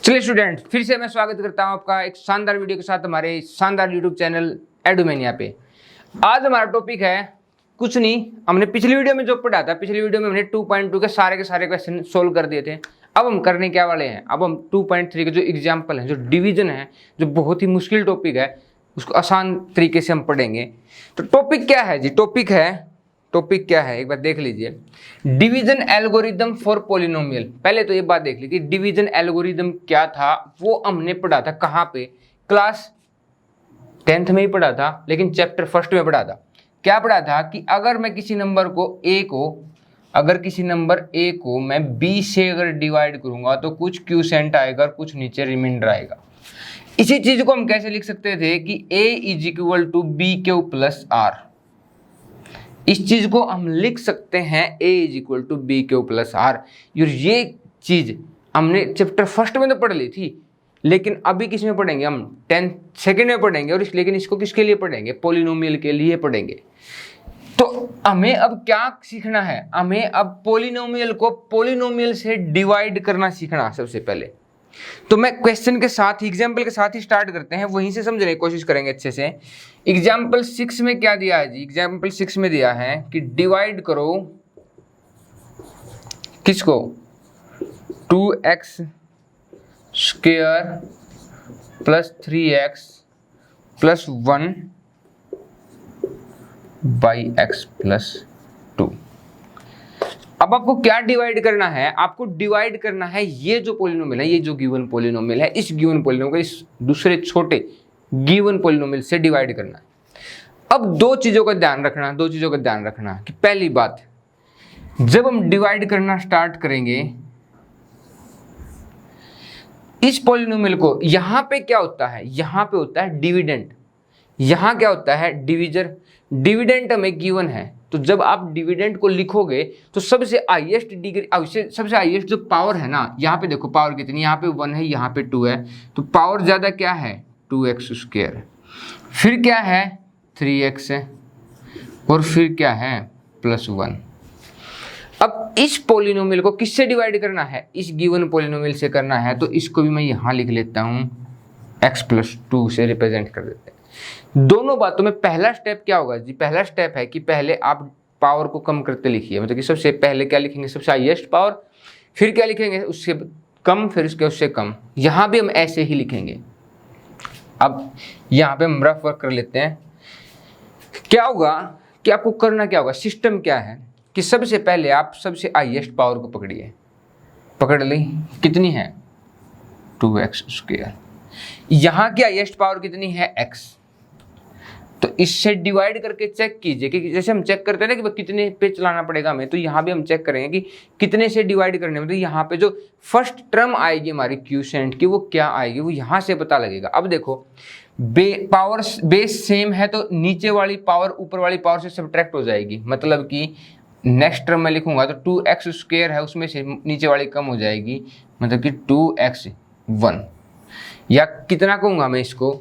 चलिए स्टूडेंट, फिर से मैं स्वागत करता हूं आपका एक शानदार वीडियो के साथ हमारे शानदार यूट्यूब चैनल एडुमेनिया पे। आज हमारा टॉपिक है कुछ नहीं, हमने पिछली वीडियो में जो पढ़ा था, पिछली वीडियो में हमने 2.2 के सारे क्वेश्चन सोल्व कर दिए थे। अब हम करने क्या वाले हैं, अब हम 2.3 के जो एग्जाम्पल है, जो डिवीजन है, जो बहुत ही मुश्किल टॉपिक है, उसको आसान तरीके से हम पढ़ेंगे। तो टॉपिक क्या है जी, टॉपिक क्या है एक बार देख लीजिए। Division algorithm for polynomial. पहले तो ये बात देख लीजिए, डिवीजन एल्गोरिदम क्या था वो हमने पढ़ा था कहाँ पे, क्लास 10th में ही पढ़ा था, लेकिन चैप्टर 1 में पढ़ा था। क्या पढ़ा था कि अगर मैं किसी नंबर को मैं b से अगर डिवाइड करूंगा तो कुछ क्यूसेंट आएगा और कुछ नीचे रिमाइंडर आएगा। इसी चीज को हम कैसे लिख सकते थे कि a is equal to B Q plus R. इस चीज को हम लिख सकते हैं a is equal to B Q plus R. और ये चीज हमने चैप्टर 1 में तो पढ़ ली थी, लेकिन अभी किस में पढ़ेंगे हम, 10th सेकेंड में पढ़ेंगे। और लेकिन इसको किसके लिए पढ़ेंगे, पॉलिनोमियल के लिए पढ़ेंगे। तो हमें अब क्या सीखना है, हमें अब पॉलिनोमियल को पॉलिनोमियल से डिवाइड करना सीखना सबसे पहले। तो मैं क्वेश्चन के साथ ही, एग्जाम्पल के साथ ही स्टार्ट करते हैं, वहीं से समझने की कोशिश करेंगे अच्छे से। एग्जाम्पल 6 में क्या दिया है जी, एग्जाम्पल 6 में दिया है कि डिवाइड करो किसको, 2x square plus 3x plus 1 by x plus 2। अब आपको क्या डिवाइड करना है, आपको डिवाइड करना है ये जो पॉलिनोमियल है, ये जो गिवन पॉलिनोमियल है, इस गिवन पॉलिनोमियल को इस दूसरे छोटे गिवन पॉलिनोमियल से डिवाइड करना है। अब दो चीजों का ध्यान रखना कि पहली बात, जब हम डिवाइड करना स्टार्ट करेंगे इस पॉलिनोमियल को, यहां पे क्या होता है, यहां पे होता है डिविडेंड, यहां क्या होता है डिविजर। डिविडेंड हमें गिवन है, तो जब आप डिविडेंड को लिखोगे तो सबसे हाईएस्ट डिग्री, सबसे हाईएस्ट जो पावर है ना, यहाँ पे देखो पावर कितनी, यहाँ पे 1 है, यहाँ पे 2 है, तो पावर ज्यादा क्या है 2x स्क्वायर, फिर क्या है 3x है, और फिर क्या है प्लस 1। अब इस पॉलिनोमियल को किससे डिवाइड करना है, इस गिवन पॉलिनोमियल से करना है, तो इसको भी मैं यहाँ लिख लेता हूँ, x प्लस 2 से रिप्रेजेंट कर देते हैं। दोनों बातों में पहला स्टेप क्या होगा जी, पहला स्टेप है कि पहले आप पावर को कम करते लिखिए, मतलब कि सबसे पहले क्या लिखेंगे, सबसे हाईएस्ट पावर, फिर क्या लिखेंगे उससे कम, फिर उससे कम। यहां भी हम ऐसे ही लिखेंगे। अब यहां पे हम रफ वर्क कर लेते हैं। क्या होगा कि आपको करना क्या होगा, सिस्टम क्या है कि सबसे पहले आप सबसे हाईएस्ट पावर को पकड़िए, पकड़ ली, कितनी है 2x स्क्वायर। यहां की हाईएस्ट पावर कितनी है x, तो इससे डिवाइड करके चेक कीजिए कि जैसे हम चेक करते हैं ना कि कितने पे चलाना पड़ेगा हमें, तो यहाँ भी हम चेक करेंगे कि कितने से डिवाइड करने में। तो यहाँ पे जो फर्स्ट टर्म आएगी हमारी क्यूसेंट की, वो क्या आएगी, वो यहाँ से पता लगेगा। अब देखो पावर बेस सेम है, तो नीचे वाली पावर ऊपर वाली पावर से सब्ट्रैक्ट हो जाएगी, मतलब कि नेक्स्ट टर्म में लिखूंगा तो 2x स्क्वायर है, उसमें से नीचे वाली कम हो जाएगी, मतलब कि 2x1, या कितना कहूँगा मैं इसको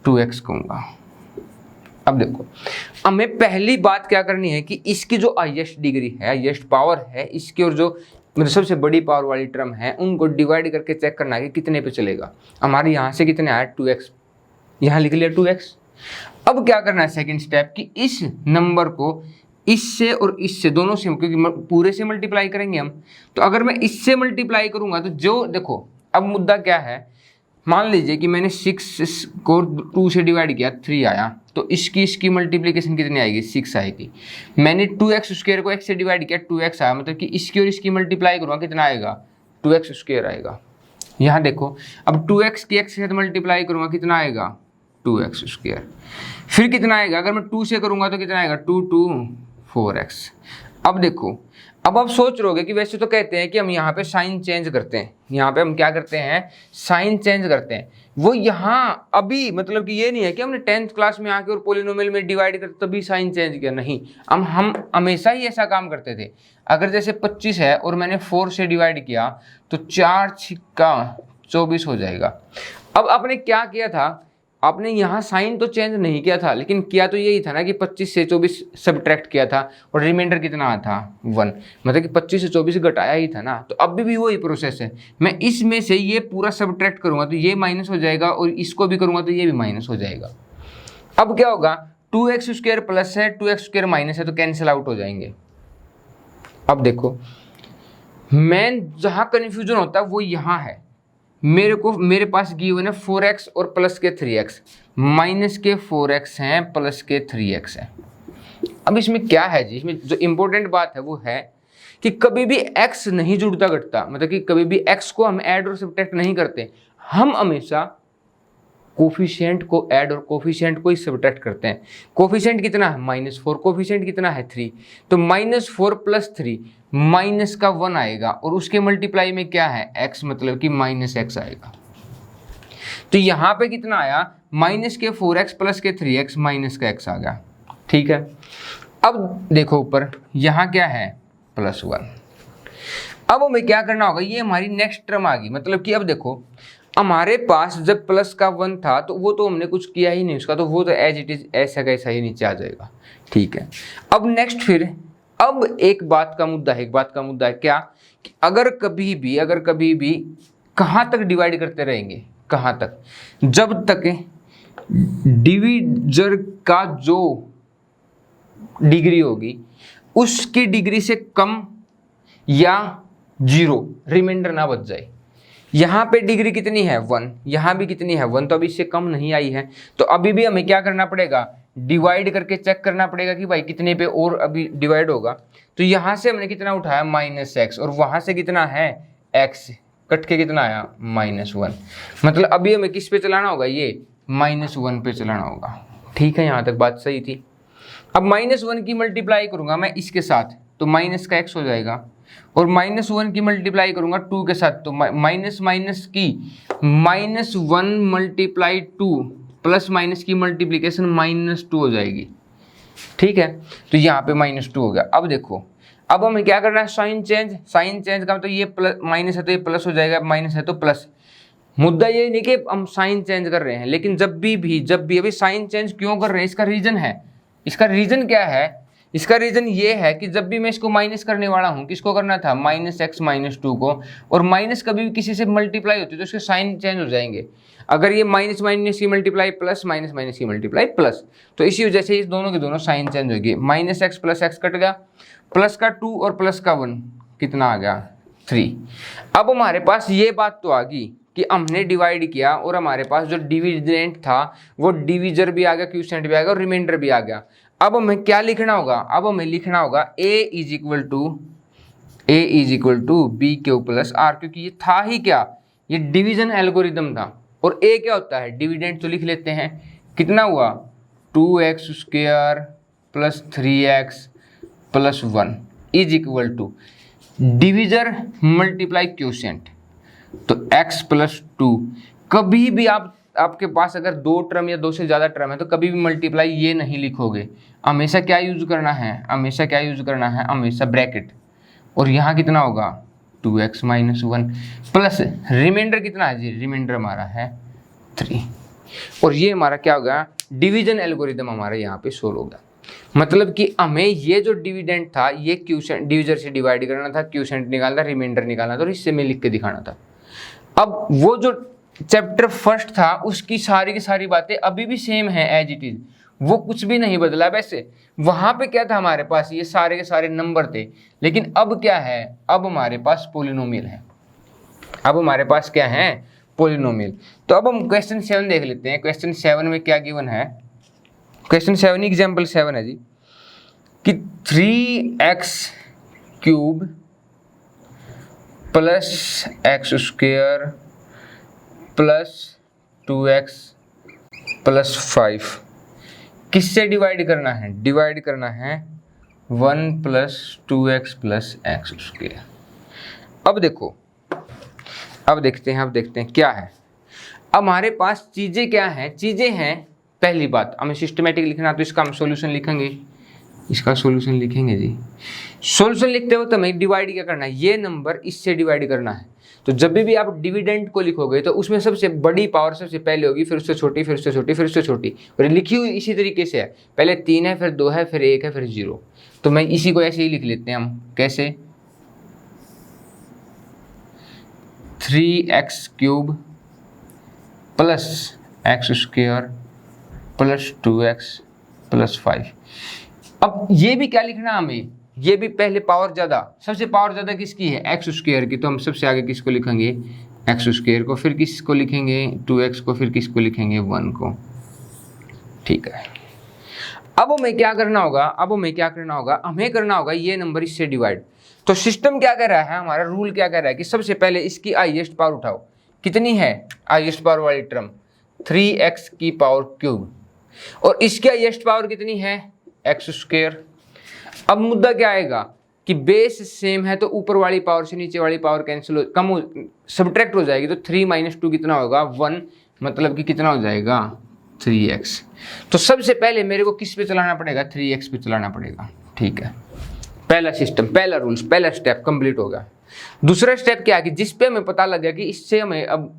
2x कहूँगा। अब देखो हमें पहली बात क्या करनी है कि इसकी जो हाईएस्ट डिग्री है, हाईएस्ट पावर है इसकी, और जो मतलब सबसे बड़ी पावर वाली टर्म है, उनको डिवाइड करके चेक करना है कि कितने पे चलेगा। हमारे यहाँ से कितने आया 2x, यहाँ लिख लिया 2x। अब क्या करना है सेकंड स्टेप कि इस नंबर को इससे और इससे दोनों से, क्योंकि पूरे से मल्टीप्लाई करेंगे हम, तो अगर मैं इससे मल्टीप्लाई करूंगा तो जो देखो अब मुद्दा क्या है, मान लीजिए कि मैंने 6 को 2 से डिवाइड किया, 3 आया, तो इसकी मल्टीप्लिकेशन कितनी आएगी 6 आएगी। मैंने 2x स्क्वायर को x से डिवाइड किया, 2x आया, मतलब कि इसकी और इसकी मल्टीप्लाई करूँगा कितना आएगा 2x स्क्वायर आएगा। यहाँ देखो अब 2x की x से मल्टीप्लाई करूँगा कितना आएगा 2x स्क्वायर, फिर कितना आएगा अगर मैं 2 से करूँगा तो कितना आएगा 2 2 4x। अब देखो, अब आप सोच रहोगे कि वैसे तो कहते हैं कि हम यहाँ पे साइन चेंज करते हैं, यहाँ पे हम क्या करते हैं साइन चेंज करते हैं। वो यहाँ अभी मतलब कि ये नहीं है कि हमने 10th क्लास में आके और पॉलिनोमियल में डिवाइड करते तभी साइन चेंज किया, नहीं, हम हमेशा ही ऐसा काम करते थे। अगर जैसे 25 है और मैंने 4 से डिवाइड किया तो 4 6 24 हो जाएगा। अब आपने क्या किया था, आपने यहाँ साइन तो चेंज नहीं किया था, लेकिन किया तो यही था ना कि 25 से 24 सब्ट्रैक्ट किया था और रिमाइंडर कितना आया था 1, मतलब कि 25 से 24 घटाया ही था ना। तो अभी भी वही प्रोसेस है, मैं इसमें से ये पूरा सब्ट्रैक्ट करूँगा तो ये माइनस हो जाएगा और इसको भी करूँगा तो ये भी माइनस हो जाएगा। अब क्या होगा, 2x² प्लस है 2x² माइनस है तो कैंसिल आउट हो जाएंगे। अब देखो मेन जहाँ कन्फ्यूजन होता है वो यहाँ है, मेरे पास गिवन है 4x और प्लस के 3x, माइनस के 4x हैं प्लस के 3x हैं। अब इसमें क्या है जी, इसमें जो इम्पोर्टेंट बात है वो है कि कभी भी x नहीं जुड़ता घटता, मतलब कि कभी भी x को हम ऐड और सब्ट्रैक्ट नहीं करते, हम हमेशा कोफिशिएंट को ऐड और कोफिशिएंट को ही सब्ट्रैक्ट करते हैं। कोफिशिएंट कितना है -4, कोफिशिएंट कितना है 3, तो -4 प्लस 3 माइनस का 1 आएगा और उसके मल्टीप्लाई में क्या है x, मतलब कि -x आएगा। तो यहाँ पे कितना आया, माइनस के 4x प्लस के 3x माइनस का x आ गया। ठीक है, अब देखो ऊपर यहाँ क्या है +1। अब हमें क्या करना होगा, ये हमारी नेक्स्ट टर्म आ गई, मतलब कि अब देखो हमारे पास जब प्लस का 1 था तो वो तो हमने कुछ किया ही नहीं उसका, तो वो तो एज इट इज ऐसा कैसा ही नीचे आ जाएगा। ठीक है, अब नेक्स्ट फिर अब एक बात का मुद्दा है क्या कि अगर कभी भी कहाँ तक डिवाइड करते रहेंगे, कहाँ तक, जब तक डिवीजर का जो डिग्री होगी उसकी डिग्री से कम या 0 रिमाइंडर ना बच जाए। यहाँ पे डिग्री कितनी है 1, यहाँ भी कितनी है 1, तो अभी इससे कम नहीं आई है, तो अभी भी हमें क्या करना पड़ेगा, डिवाइड करके चेक करना पड़ेगा कि भाई कितने पे और अभी डिवाइड होगा। तो यहाँ से हमने कितना उठाया -x और वहाँ से कितना है x, कट के कितना आया -1, मतलब अभी हमें किस पे चलाना होगा, ये -1 पे चलाना होगा। ठीक है, यहाँ तक बात सही थी। अब -1 की मल्टीप्लाई करूँगा मैं इसके साथ तो माइनस का x हो जाएगा, और -1 की मल्टीप्लाई करूंगा 2 के साथ तो माइनस की -1 मल्टीप्लाई 2 प्लस माइनस की मल्टीप्लिकेशन -2 हो जाएगी। ठीक है, तो यहाँ पे -2 हो गया। अब देखो अब हमें क्या करना है, साइन चेंज का मतलब ये प्लस माइनस है तो ये प्लस हो जाएगा, माइनस है तो प्लस। मुद्दा ये नहीं कि हम साइन चेंज कर रहे हैं, लेकिन जब भी अभी साइन चेंज क्यों कर रहे हैं, इसका रीजन है। इसका रीजन क्या है, इसका रीजन ये है कि जब भी मैं इसको माइनस करने वाला हूँ, किसको करना था -x -2 को, और माइनस कभी भी किसी से मल्टीप्लाई होती है तो उसके साइन चेंज हो जाएंगे। अगर ये माइनस की मल्टीप्लाई प्लस, माइनस की मल्टीप्लाई प्लस, तो इसी वजह से इस दोनों के दोनों साइन चेंज होगी। -x प्लस x कट गया, प्लस का 2 और प्लस का 1 कितना आ गया 3। अब हमारे पास ये बात तो आ गई कि हमने डिवाइड किया और हमारे पास जो डिविडेंट था वो डिविजर भी आ गया, क्वोशिएंट भी आ गया और रिमाइंडर भी आ गया। अब हमें क्या लिखना होगा, अब हमें लिखना होगा a is equal to B Q plus R, क्योंकि ये था ही क्या, ये डिवीजन एल्गोरिदम था। और a क्या होता है, डिविडेंट, तो लिख लेते हैं कितना हुआ 2x² plus 3x plus 1 is equal to divisor multiply quotient, तो x प्लस 2। कभी भी आपके पास अगर 2 टर्म या 2 से ज़्यादा टर्म है तो कभी भी मल्टीप्लाई ये नहीं लिखोगे, हमेशा क्या यूज करना है, हमेशा ब्रैकेट। और यहाँ कितना होगा 2x - 1 प्लस रिमाइंडर कितना है जी, रिमाइंडर हमारा है 3। और ये हमारा क्या होगा, डिवीजन एल्गोरिदम हमारा यहाँ पे सोल्व होगा। मतलब कि हमें ये जो डिविडेंट था ये क्वोशिएंट डिविजर से डिवाइड करना था, क्वोशिएंट निकालना, रिमाइंडर निकालना था और इससे में लिख के दिखाना था। अब वो जो चैप्टर फर्स्ट था उसकी सारी की सारी बातें अभी भी सेम है एज इट इज, वो कुछ भी नहीं बदला। वैसे वहां पे क्या था, हमारे पास ये सारे के सारे नंबर थे, लेकिन अब क्या है, अब हमारे पास पॉलिनोमियल है। अब हमारे पास क्या है, पॉलिनोमियल। तो अब हम क्वेश्चन 7 देख लेते हैं। क्वेश्चन 7 में क्या गिवन है, क्वेश्चन 7 एग्जाम्पल 7 है जी कि 3x³ plus x² plus 2x plus 5 किससे डिवाइड करना है, डिवाइड करना है 1 प्लस 2x प्लस x²। अब देखो, अब देखते हैं क्या है। अब हमारे पास चीज़ें क्या हैं, चीज़ें हैं पहली बात हमें सिस्टमेटिक लिखना, तो इसका हम सॉल्यूशन लिखेंगे, इसका सॉल्यूशन लिखेंगे जी। सॉल्यूशन लिखते हो तो हमें डिवाइड क्या करना है, ये नंबर इससे डिवाइड करना है। तो जब भी आप डिविडेंड को लिखोगे तो उसमें सबसे बड़ी पावर सबसे पहले होगी, फिर उससे छोटी, फिर उससे छोटी, फिर उससे छोटी, और लिखी हुई इसी तरीके से है, पहले 3 है, फिर 2 है, फिर 1 है, फिर 0। तो मैं इसी को ऐसे ही लिख लेते हैं हम, कैसे 3x³ plus x² plus 2x plus 5। अब ये भी क्या लिखना हमें, ये भी पहले पावर ज़्यादा, सबसे पावर ज़्यादा किसकी है, x² की, तो हम सबसे आगे किसको लिखेंगे, x² को, फिर किसको लिखेंगे 2x को, फिर किसको लिखेंगे 1 को। ठीक है, अब हमें क्या करना होगा, हमें करना होगा ये नंबर इससे डिवाइड। तो सिस्टम क्या कह रहा है, हमारा रूल क्या कह रहा है कि सबसे पहले इसकी हाईएस्ट पावर उठाओ, कितनी है हाईएस्ट पावर वाली टर्म 3x³, और इसकी हाईएस्ट पावर कितनी है x²। अब मुद्दा क्या आएगा कि बेस सेम है तो ऊपर वाली पावर से नीचे वाली पावर कैंसिल हो, कम हो, सब्ट्रैक्ट हो जाएगी, तो 3 - 2 कितना होगा 1, मतलब कि कितना हो जाएगा 3x। तो सबसे पहले मेरे को किस पे चलाना पड़ेगा, 3x पे चलाना पड़ेगा। ठीक है, पहला सिस्टम, पहला रूल्स, पहला स्टेप कंप्लीट हो गया। दूसरा स्टेप क्या है कि जिस पे हमें पता लग गया कि इससे हमें अब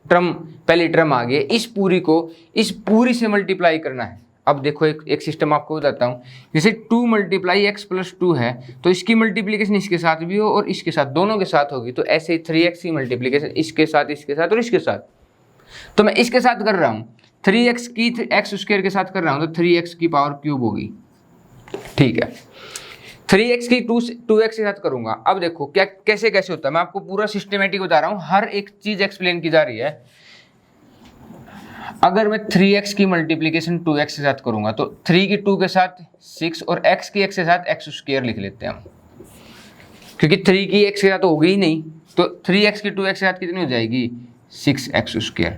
टर्म, पहली टर्म आ गई, इस पूरी को इस पूरी से मल्टीप्लाई करना है। अब देखो एक सिस्टम आपको बताता हूँ, जैसे 2 × x + 2 है, तो इसकी मल्टीप्लिकेशन इसके साथ भी हो और इसके साथ, दोनों के साथ होगी, तो ऐसे ही 3x की मल्टीप्लिकेशन इसके साथ और इसके साथ। तो मैं इसके साथ कर रहा हूँ, 3x की x² के साथ कर रहा हूँ, तो 3x³ होगी। ठीक है, 3x की 2x के साथ करूंगा। अब देखो क्या कैसे कैसे होता है, मैं आपको पूरा सिस्टमेटिक बता रहा हूँ, हर एक चीज एक्सप्लेन की जा रही है। अगर मैं 3x की मल्टीप्लिकेशन 2x के साथ करूंगा, तो 3 की 2 के साथ 6 और x की x के साथ x² लिख लेते हैं हम, क्योंकि 3 की x के साथ तो होगी ही नहीं, तो 3x की 2x के साथ कितनी हो जाएगी 6x²।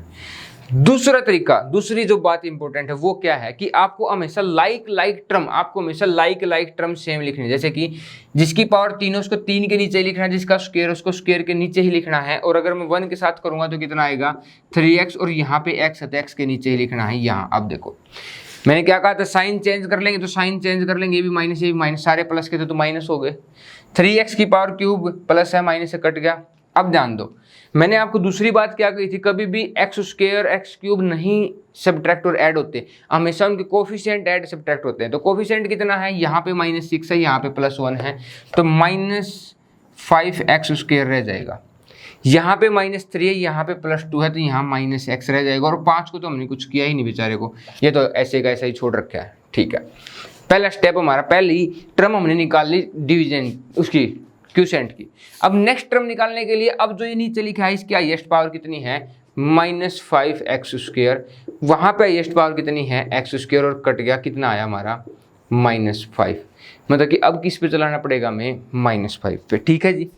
दूसरा तरीका, दूसरी जो बात इंपॉर्टेंट है वो क्या है कि आपको हमेशा लाइक टर्म सेम लिखनी है। जैसे कि जिसकी पावर 3 है उसको 3 के नीचे लिखना है, जिसका स्क्वायर उसको स्क्वायर के नीचे ही लिखना है। और अगर मैं 1 के साथ करूंगा तो कितना आएगा 3x, और यहाँ पे x है तो x के नीचे ही लिखना है यहाँ। अब देखो मैंने क्या कहा था, साइन चेंज कर लेंगे, तो साइन चेंज कर लेंगे, ये भी माइनस, ये भी माइनस, सारे प्लस के थे तो माइनस हो गए। 3x³ प्लस है, माइनस से कट गया। अब ध्यान दो, मैंने आपको दूसरी बात क्या कही थी, कभी भी x² x³ नहीं सब्ट्रैक्ट और ऐड होते, हमेशा उनके कोफिशिएंट ऐड सब्ट्रैक्ट होते हैं। तो कोफिशिएंट कितना है, यहाँ पे -6 है, यहाँ पे +1 है, तो -5x² रह जाएगा। यहाँ पे -3 है, यहाँ पे +2 है, तो यहाँ -x रह जाएगा। और 5 को तो हमने कुछ किया ही नहीं बेचारे को, ये तो ऐसे का ऐसा ही छोड़ रखा है। ठीक है, पहला स्टेप हमारा, पहली टर्म हमने निकाल ली डिवीजन उसकी क्यूसेंट की। अब नेक्स्ट टर्म निकालने के लिए, अब जो ये नीचे लिखा है इसकी हाईएस्ट पावर कितनी है -5x², वहां पे हाईएस्ट पावर कितनी है x², और कट गया, कितना आया हमारा -5। मतलब कि अब किस पे चलाना पड़ेगा हमें -5 पे। ठीक है जी,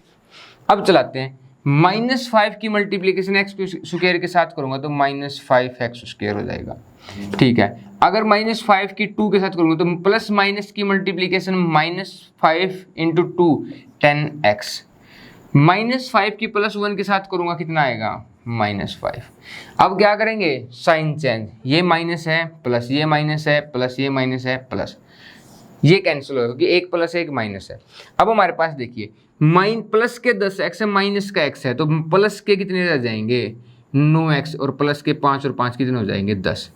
अब चलाते हैं। -5 की मल्टीप्लिकेशन x² के साथ करूंगा तो -5x² हो जाएगा। ठीक है, अगर -5 की 2 के साथ करूंगा तो प्लस माइनस की मल्टीप्लिकेशन -5 × 2 10x, -5 की +1 के साथ करूंगा कितना आएगा -5। अब क्या करेंगे, साइन चेंज, ये माइनस है प्लस, ये माइनस है प्लस, ये माइनस है प्लस, ये कैंसिल होगा क्योंकि एक प्लस है एक माइनस है। अब हमारे पास देखिए प्लस के 10x है, माइनस का x है, तो प्लस के कितने रह जाएंगे 9x, और प्लस के 5 और 5 कितने हो जाएंगे 10।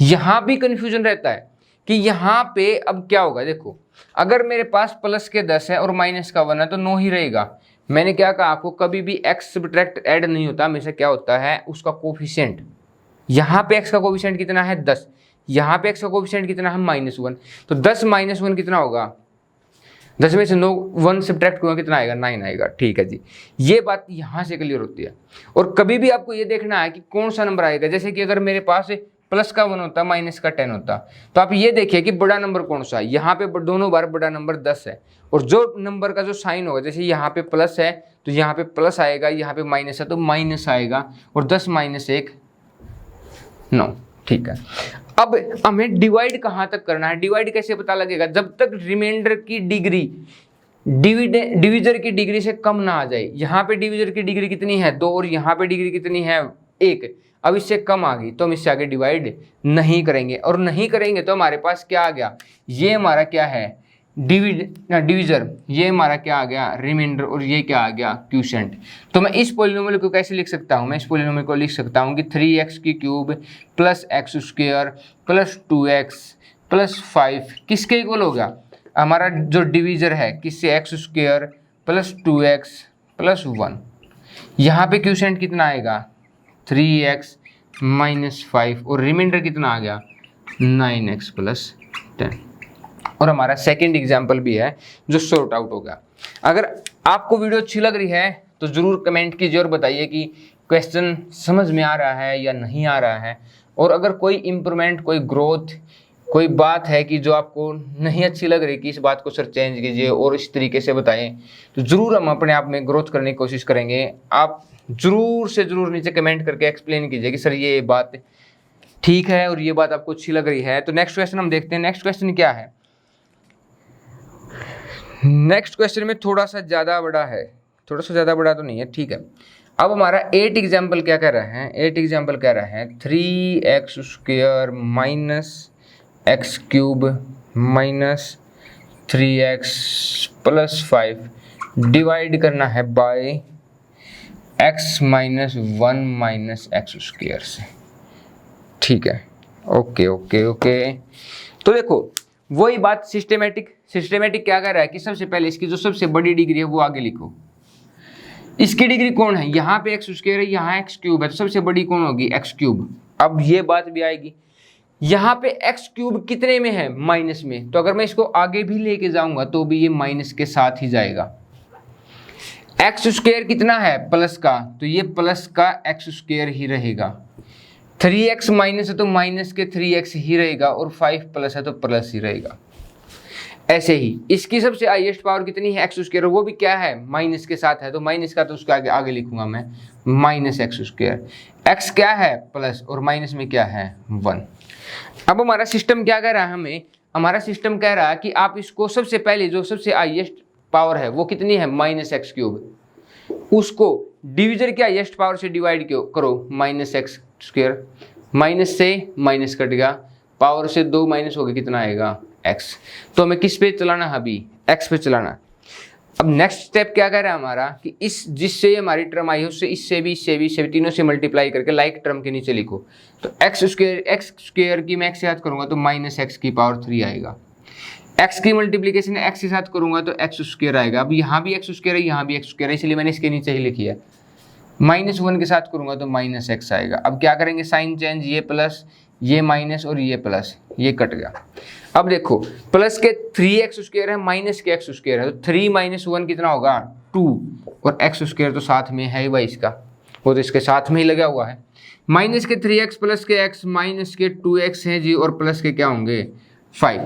यहाँ भी कंफ्यूजन रहता है कि यहाँ पे अब क्या होगा। देखो अगर मेरे पास प्लस के 10 है और माइनस का 1 है तो 9 ही रहेगा। मैंने क्या कहा आपको, कभी भी x सब्ट्रैक्ट ऐड नहीं होता, हमेशा क्या होता है उसका कोफिशिएंट। यहाँ पे x का कोफिशिएंट कितना है 10, यहाँ पे x का कोफिशिएंट कितना है -1, तो 10 - 1 कितना होगा, 10 में से 1 सब्ट्रैक्ट करूँगा कितना आएगा 9 आएगा। ठीक है जी, ये बात यहाँ से क्लियर होती है। और कभी भी आपको ये देखना है कि कौन सा नंबर आएगा। जैसे कि अगर मेरे पास प्लस का 1 होता, माइनस का 10 होता, तो आप ये देखिए कि बड़ा नंबर कौन सा है। यहाँ पे दोनों बार बड़ा नंबर 10 है, और जो नंबर का जो साइन होगा, जैसे यहाँ पे प्लस है तो यहाँ पे प्लस आएगा, यहाँ पे माइनस है तो माइनस आएगा, और 10 - 1 9। ठीक है, अब हमें डिवाइड कहाँ तक करना है, डिवाइड कैसे पता लगेगा, जब तक रिमाइंडर की डिग्री डिविजर की डिग्री से कम ना आ जाए। यहाँ पे डिविजर की डिग्री कितनी है 2, और यहाँ पे डिग्री कितनी है 1, अब इससे कम आ गई तो हम इससे आगे डिवाइड नहीं करेंगे। और नहीं करेंगे तो हमारे पास क्या आ गया, ये हमारा क्या है डिविजर, ये हमारा क्या आ गया रिमाइंडर, और ये क्या आ गया क्यूशेंट। तो मैं इस पॉलिनोमियल को कैसे लिख सकता हूँ, मैं इस पॉलिनोमियल को लिख सकता हूँ कि 3x की cube plus x square plus 2x plus 5 किसके इक्वल होगा, हमारा जो डिविजर है किससे, x square plus 2x plus 1। यहाँ पे क्यूशेंट कितना आएगा 3x माइनस 5 और रिमाइंडर कितना आ गया 9x प्लस 10। और हमारा सेकंड एग्जाम्पल भी है जो सॉर्ट आउट होगा। अगर आपको वीडियो अच्छी लग रही है तो ज़रूर कमेंट कीजिए और बताइए कि क्वेश्चन समझ में आ रहा है या नहीं आ रहा है, और अगर कोई इम्प्रूवमेंट, कोई ग्रोथ, कोई बात है कि जो आपको नहीं अच्छी लग रही कि इस बात को सर चेंज कीजिए और इस तरीके से बताएं, तो ज़रूर हम अपने आप में ग्रोथ करने की कोशिश करेंगे। आप ज़रूर से ज़रूर नीचे कमेंट करके एक्सप्लेन कीजिए कि सर ये बात ठीक है और ये बात आपको अच्छी लग रही है। तो नेक्स्ट क्वेश्चन हम देखते हैं। नेक्स्ट क्वेश्चन क्या है, नेक्स्ट क्वेश्चन में थोड़ा सा ज़्यादा बड़ा है, थोड़ा सा ज़्यादा बड़ा तो नहीं है, ठीक है। अब हमारा 8 एग्जाम्पल क्या कह रहा है, 8 एग्जाम्पल कह रहा है 3x square minus X cube minus 3x plus 5 divide करना है by x minus 1 minus X square से, ठीक है। ओके ओके ओके, तो देखो वही बात, सिस्टेमेटिक क्या कर रहा है कि सबसे पहले इसकी जो सबसे बड़ी डिग्री है वो आगे लिखो। इसकी डिग्री कौन है, यहाँ पे एक्स स्क्वायर है, यहाँ एक्स क्यूब है, तो सबसे बड़ी कौन होगी एक्स क्यूब। अब ये बात भी आएगी, यहाँ पे एक्स क्यूब कितने में है माइनस में, तो अगर मैं इसको आगे भी लेके जाऊंगा तो भी ये माइनस के साथ ही जाएगा। एक्स स्क्वायर कितना है प्लस का, तो ये प्लस का एक्स स्क्वायर ही रहेगा। 3x माइनस है तो माइनस के 3x ही रहेगा, और 5 प्लस है तो प्लस ही रहेगा। ऐसे ही इसकी सबसे हाईएस्ट पावर कितनी है एक्स स्क्वायर, वो भी क्या है माइनस के साथ है, तो माइनस का तो उसका आगे लिखूंगा मैं माइनस एक्स स्क्वायर। एक्स क्या है प्लस, और माइनस में क्या है 1। अब हमारा सिस्टम क्या कह रहा है हमें, हमारा सिस्टम कह रहा है कि आप इसको सबसे पहले जो सबसे हाईएस्ट पावर है वो कितनी है माइनस एक्स क्यूब, उसको डिविजर की हाईएस्ट पावर से डिवाइड करो माइनस एक्स स्क्वायर, माइनस से माइनस कट गया, पावर से 2 माइनस हो गया, कितना आएगा x। तो हमें किस पे चलाना है अभी, x पे चलाना। अब नेक्स्ट स्टेप क्या कह रहा है हमारा कि इस जिससे हमारी टर्म आई है उससे इससे भी तीनों से मल्टीप्लाई करके लाइक टर्म के नीचे लिखो। तो एक्स स्क्वायर की मैं x से याद करूंगा तो माइनस एक्स की पावर 3 आएगा। x की मल्टीप्लीकेशन x के साथ करूंगा तो एक्स स्क्वायर आएगा। अब यहाँ भी एक्स स्क्वायर है, यहाँ भी एक्स स्क्वायर है, इसलिए मैंने इसके नीचे ही लिखी है। माइनस 1 के साथ करूंगा तो माइनस एक्स आएगा। अब क्या करेंगे साइन चेंज, ये प्लस ये माइनस और ये प्लस, ये कट गया। अब देखो प्लस के 3x स्क्वायर है, माइनस के x स्क्वायर है, तो 3 माइनस 1 कितना होगा 2, और x स्क्वायर तो साथ में है ही भाई इसका, वो तो इसके साथ में ही लगा हुआ है। माइनस के 3x प्लस के x माइनस के 2x है जी, और प्लस के क्या होंगे 5।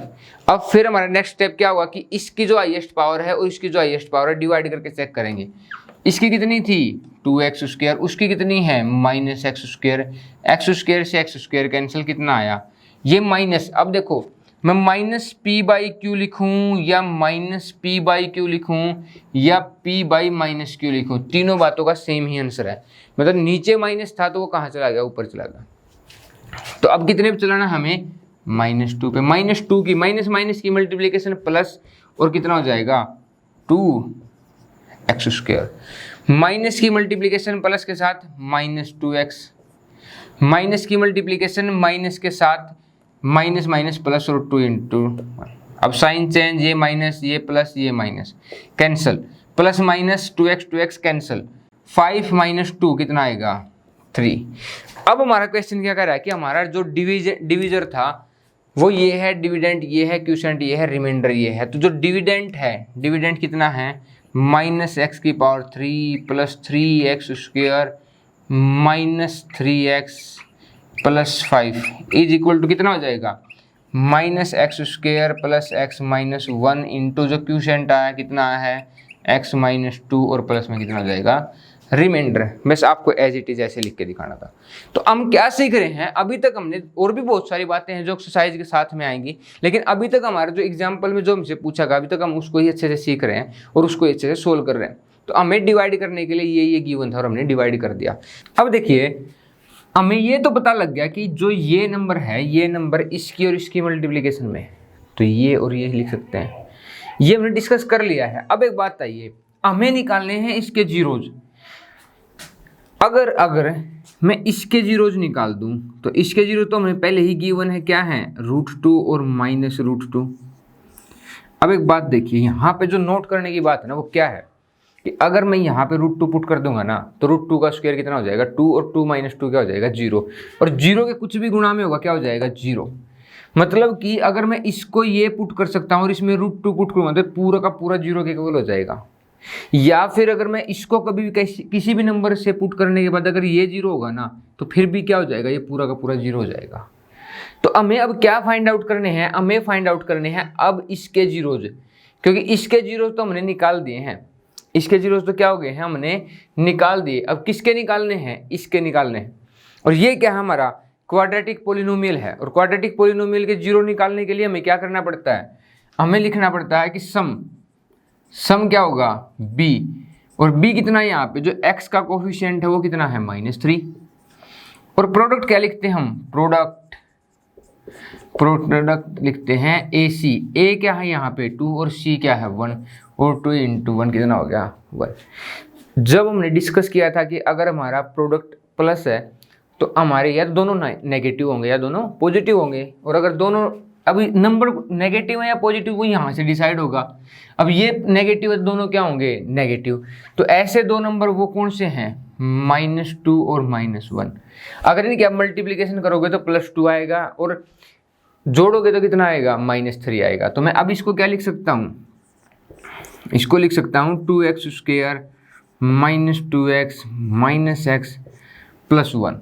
अब फिर हमारा नेक्स्ट स्टेप क्या हुआ कि इसकी जो हाईएस्ट पावर है और इसकी जो हाईएस्ट पावर है डिवाइड करके चेक करेंगे। इसकी कितनी थी 2x स्क्वायर, उसकी कितनी है minus X square, x square से एक्स स्क्वायर कैंसिल, कितना आया ये माइनस। अब देखो मैं माइनस पी बाई क्यू लिखूँ या माइनस पी बाई क्यू लिखूँ या पी बाई माइनस क्यू लिखूँ, तीनों बातों का सेम ही आंसर है। मतलब नीचे माइनस था तो वो कहाँ चला गया, ऊपर चला गया। तो अब कितने पे चलाना हमें -2 पे। -2 की माइनस माइनस की मल्टीप्लीकेशन प्लस, और कितना हो जाएगा 2x स्क्वायर, माइनस की मल्टीप्लीकेशन प्लस के साथ -2x, माइनस की मल्टीप्लीकेशन माइनस के साथ माइनस माइनस प्लस और 2 इंटू 1। अब साइन चेंज, ये माइनस ये प्लस ये minus cancel, plus minus 2x cancel, 5 minus 2 कितना आएगा 3। अब हमारा क्वेश्चन क्या कर रहा है कि हमारा जो डिविजर था वो ये है, डिविडेंट ये है, क्यूशेंट ये है, रिमाइंडर ये है। तो जो डिविडेंट है, डिविडेंट कितना है माइनस एक्स की power 3 plus 3x square minus 3x plus 5 is equal to कितना हो जाएगा minus X square plus X minus 1 into जो क्यूशेंट आया कितना आया है x माइनस 2, और प्लस में कितना हो जाएगा रिमाइंडर। बस आपको एज इट इज ऐसे लिख के दिखाना था। तो हम क्या सीख रहे हैं, अभी तक हमने और भी बहुत सारी बातें हैं जो एक्सरसाइज के साथ में आएंगी, लेकिन अभी तक हमारा जो एग्जाम्पल में जो हमसे पूछा गया अभी तक हम उसको ही अच्छे से सीख रहे हैं और उसको अच्छे से सोल्व कर रहे हैं। तो हमें डिवाइड करने के लिए ये गिवन था और हमने डिवाइड कर दिया। अब देखिए हमें ये तो पता लग गया कि जो ये नंबर है, ये नंबर इसकी और इसकी मल्टीप्लीकेशन में, तो ये और ये लिख सकते हैं। ये हमने डिस्कस कर लिया है। अब एक बात आइए, हमें निकालने हैं इसके जीरोज। अगर मैं इसके जीरोज निकाल दूं तो इसके जीरो तो हमें पहले ही गिवन है, क्या है, √2 और -√2। अब एक बात देखिए, यहाँ पे जो नोट करने की बात है ना वो क्या है कि अगर मैं यहाँ पे √2 पुट कर दूंगा ना तो √2 का स्क्वायर कितना हो जाएगा, 2 और 2 - 2 क्या हो जाएगा, 0। और 0 के कुछ भी गुणा में होगा क्या हो जाएगा, 0। मतलब कि अगर मैं इसको ये पुट कर सकता हूँ और इसमें √2 पुट करूँगा तो पूरा का पूरा 0 के इक्वल हो जाएगा। या फिर अगर मैं इसको कभी भी किसी भी नंबर से पुट करने के बाद अगर ये 0 होगा ना तो फिर भी क्या हो जाएगा, ये पूरा का पूरा 0 हो जाएगा। तो हमें अब क्या फाइंड आउट करने हैं, हमें फाइंड आउट करने हैं अब इसके जीरोज, क्योंकि इसके जीरोज तो हमने निकाल दिए हैं, इसके जीरोज तो क्या हो गए हैं, हमने निकाल दिए। अब किसके निकालने हैं, इसके निकालने हैं। और ये क्या है, हमारा क्वाड्रेटिक पोलिनोमियल है। और क्वाड्रेटिक पोलिनोमियल के जीरो निकालने के लिए हमें क्या करना पड़ता है, हमें लिखना पड़ता है कि सम क्या होगा, b। और b कितना है, यहाँ पे जो x का कोफिशिएंट है वो कितना है, -3। और प्रोडक्ट क्या लिखते हैं हम, प्रोडक्ट लिखते हैं AC। a क्या है यहाँ पे 2 और c क्या है 1, और 2 × 1 कितना हो गया 1। जब हमने डिस्कस किया था कि अगर हमारा प्रोडक्ट प्लस है तो हमारे या दोनों नेगेटिव होंगे या दोनों पॉजिटिव होंगे। और अगर दोनों, अभी नंबर नेगेटिव है या पॉजिटिव वो यहाँ से डिसाइड होगा। अब ये नेगेटिव है, दोनों क्या होंगे, नेगेटिव। तो ऐसे दो नंबर वो कौन से हैं, -2 और -1। अगर इनकी आप मल्टीप्लिकेशन करोगे तो +2 आएगा और जोड़ोगे तो कितना आएगा, -3 आएगा। तो मैं अब इसको क्या लिख सकता हूँ, इसको लिख सकता हूँ 2x² -2x -x +1।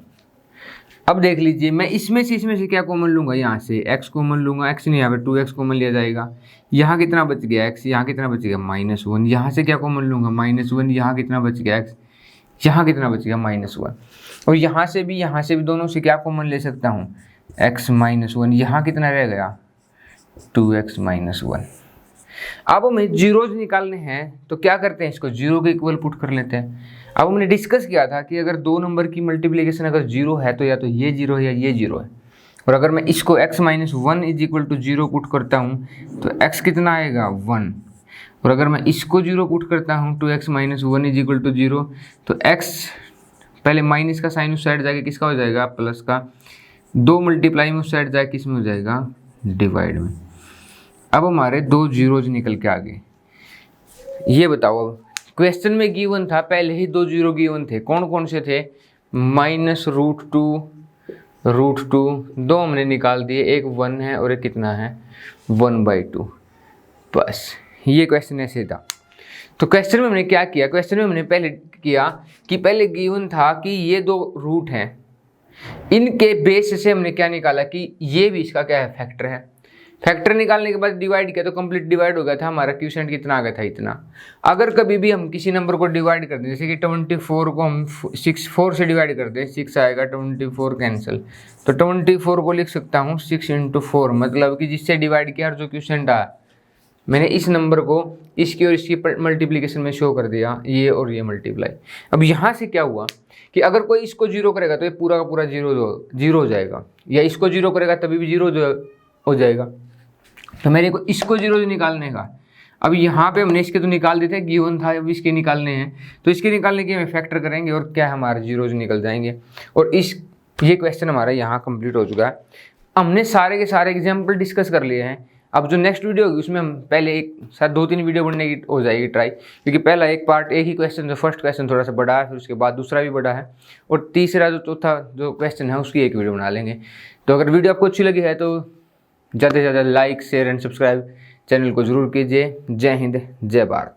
अब देख लीजिए, मैं इसमें से क्या कॉमन लूँगा, यहाँ से x कॉमन लूँगा, x नहीं, यहाँ पे 2x कॉमन लिया जाएगा। यहाँ कितना बच गया x, यहाँ कितना बच गया -1। यहाँ से क्या कॉमन लूँगा, -1, यहाँ कितना बच गया x, यहाँ कितना बच गया -1। और यहाँ से भी दोनों से क्या कॉमन ले सकता हूँ, x -1, यहाँ कितना रह गया 2x -1। अब हमें जीरोज निकालने हैं तो क्या करते हैं, इसको 0 के इक्वल पुट कर लेते हैं। अब हमने डिस्कस किया था कि अगर दो नंबर की मल्टीप्लिकेशन अगर 0 है तो या तो ये 0 है या ये 0 है। और अगर मैं इसको x - 1 = 0 पुट करता हूँ तो x कितना आएगा 1। और अगर मैं इसको 0 पुट करता हूँ 2x - 1 = 0 तो x पहले माइनस का साइन उस साइड जाके किसका हो जाएगा, प्लस का। 2 मल्टीप्लाई में उस साइड जाके किस में हो जाएगा, डिवाइड में। अब हमारे दो जीरोज निकल के आ गए। ये बताओ, अब क्वेश्चन में गिवन था, पहले ही 2 जीरो गिवन थे, कौन कौन से थे, -√2 दो हमने निकाल दिए, एक 1 है और एक कितना है 1/2। बस ये क्वेश्चन ऐसे था। तो क्वेश्चन में हमने क्या किया, क्वेश्चन में हमने पहले किया कि पहले गिवन था कि ये दो रूट हैं, इनके बेस से हमने क्या निकाला कि ये भी इसका क्या है, फैक्टर है। फैक्टर निकालने के बाद डिवाइड किया तो कंप्लीट डिवाइड हो गया था, हमारा क्वोशिएंट कितना आ गया था, इतना। अगर कभी भी हम किसी नंबर को डिवाइड कर दें, जैसे कि 24 को हम 4 से डिवाइड कर दें, 6 आएगा, 24 कैंसिल, तो 24 को लिख सकता हूँ 6 × 4, मतलब कि जिससे डिवाइड किया और जो क्वोशिएंट आया मैंने इस नंबर को इसकी और इसकी मल्टीप्लिकेशन में शो कर दिया, ये और ये मल्टीप्लाई। अब यहाँ से क्या हुआ कि अगर कोई इसको 0 करेगा तो ये पूरा का पूरा 0 हो जाएगा, या इसको 0 करेगा तभी भी 0 हो जाएगा। तो मेरे को इसको 0 निकालने का, अब यहाँ पे हमने इसके तो निकाल देते हैं, गिवन था, अब इसके निकालने हैं तो इसके निकालने के हमें फैक्टर करेंगे और क्या हमारे 0 निकल जाएंगे। और ये क्वेश्चन हमारा यहाँ कंप्लीट हो चुका है। हमने सारे के सारे एग्जाम्पल डिस्कस कर लिए हैं। अब जो नेक्स्ट वीडियो होगी उसमें हम पहले एक साथ 2-3 वीडियो बनने की हो जाएगी ट्राई, क्योंकि पहला एक पार्ट एक ही क्वेश्चन, जो फर्स्ट क्वेश्चन थोड़ा सा बड़ा है, फिर उसके बाद दूसरा भी बड़ा है, और तीसरा जो चौथा जो क्वेश्चन है उसकी एक वीडियो बना लेंगे। तो अगर वीडियो आपको अच्छी लगी है तो ज़्यादा से ज़्यादा like, share and subscribe channel को ज़रूर कीजिए। जय हिंद, जय भारत।